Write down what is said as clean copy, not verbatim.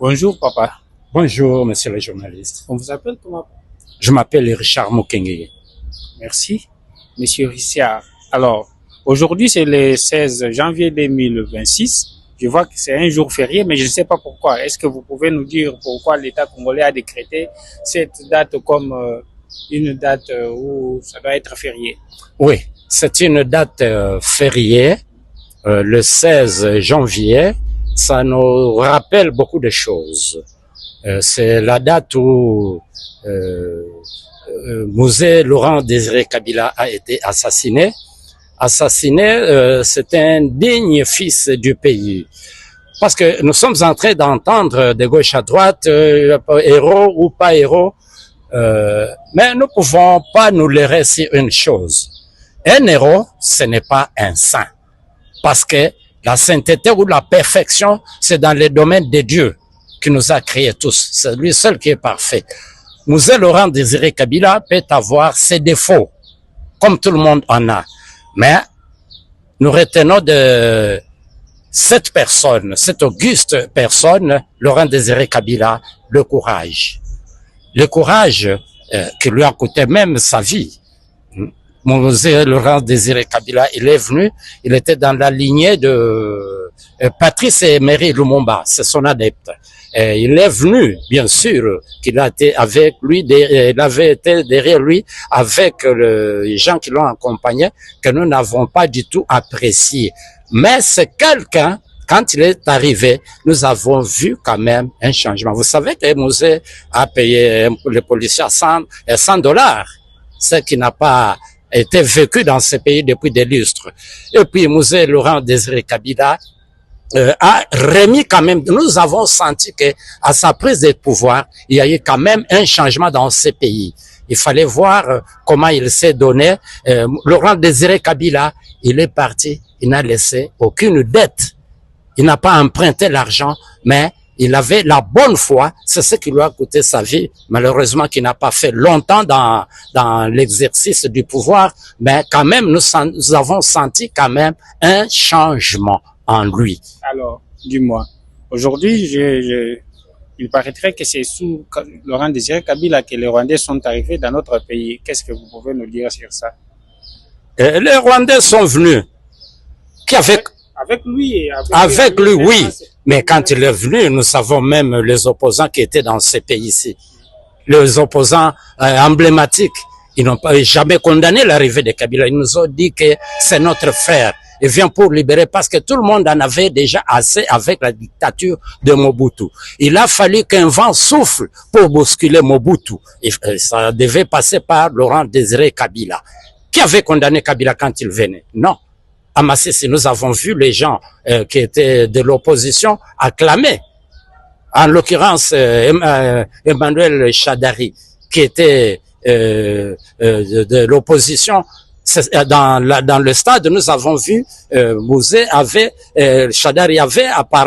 Bonjour papa. Bonjour, monsieur le journaliste. On vous appelle comment? Je m'appelle Richard Mukenge. Merci, monsieur Richard. Alors, aujourd'hui c'est le 16 janvier 2026. Je vois que c'est un jour férié, mais je ne sais pas pourquoi. Est-ce que vous pouvez nous dire pourquoi l'État congolais a décrété cette date comme une date où ça doit être férié? Oui, c'est une date fériée, le 16 janvier. Ça nous rappelle beaucoup de choses. C'est la date où Mosé Laurent Désiré Kabila a été assassiné. C'est un digne fils du pays. Parce que nous sommes en train d'entendre de gauche à droite, héros ou pas héros, mais nous ne pouvons pas nous leurrer sur une chose. Un héros, ce n'est pas un saint. Parce que la sainteté ou la perfection, c'est dans le domaine de Dieu qui nous a créés tous. C'est lui seul qui est parfait. Mosé Laurent Désiré Kabila peut avoir ses défauts, comme tout le monde en a. Mais nous retenons de cette personne, cette auguste personne, Laurent Désiré Kabila, le courage. Le courage qui lui a coûté même sa vie. Mosé Laurent Désiré Kabila, il est venu, il était dans la lignée de Patrice Emery Lumumba, c'est son adepte. Il est venu, bien sûr, qu'il a été avec lui, il avait été derrière lui avec les gens qui l'ont accompagné, que nous n'avons pas du tout apprécié. Mais c'est quelqu'un, quand il est arrivé, nous avons vu quand même un changement. Vous savez que Mosé a payé les policiers à $100, ce qui n'a pas été vécu dans ce pays depuis des lustres. Et puis Mosé Laurent Désiré Kabila a remis quand même, nous avons senti que à sa prise de pouvoir, il y a eu quand même un changement dans ce pays. Il fallait voir comment il s'est donné. Laurent Désiré Kabila, il est parti, il n'a laissé aucune dette. Il n'a pas emprunté l'argent, mais il avait la bonne foi, c'est ce qui lui a coûté sa vie, malheureusement qu'il n'a pas fait longtemps dans l'exercice du pouvoir, mais quand même nous avons senti quand même un changement en lui. Alors, dis-moi, aujourd'hui, il paraîtrait que c'est sous Laurent Désiré Kabila que les Rwandais sont arrivés dans notre pays. Qu'est-ce que vous pouvez nous dire sur ça? Les Rwandais sont venus. Avec lui et avec lui, oui. Mais quand il est venu, nous savons même les opposants qui étaient dans ces pays-ci. Les opposants emblématiques, ils n'ont pas jamais condamné l'arrivée de Kabila. Ils nous ont dit que c'est notre frère. Il vient pour libérer parce que tout le monde en avait déjà assez avec la dictature de Mobutu. Il a fallu qu'un vent souffle pour bousculer Mobutu. Et ça devait passer par Laurent Désiré Kabila. Qui avait condamné Kabila quand il venait? Non. À Masisi, nous avons vu les gens qui étaient de l'opposition acclamer. En l'occurrence, Emmanuel Shadari, qui était de l'opposition. Dans le stade, nous avons vu Mosé Shadari avait à parler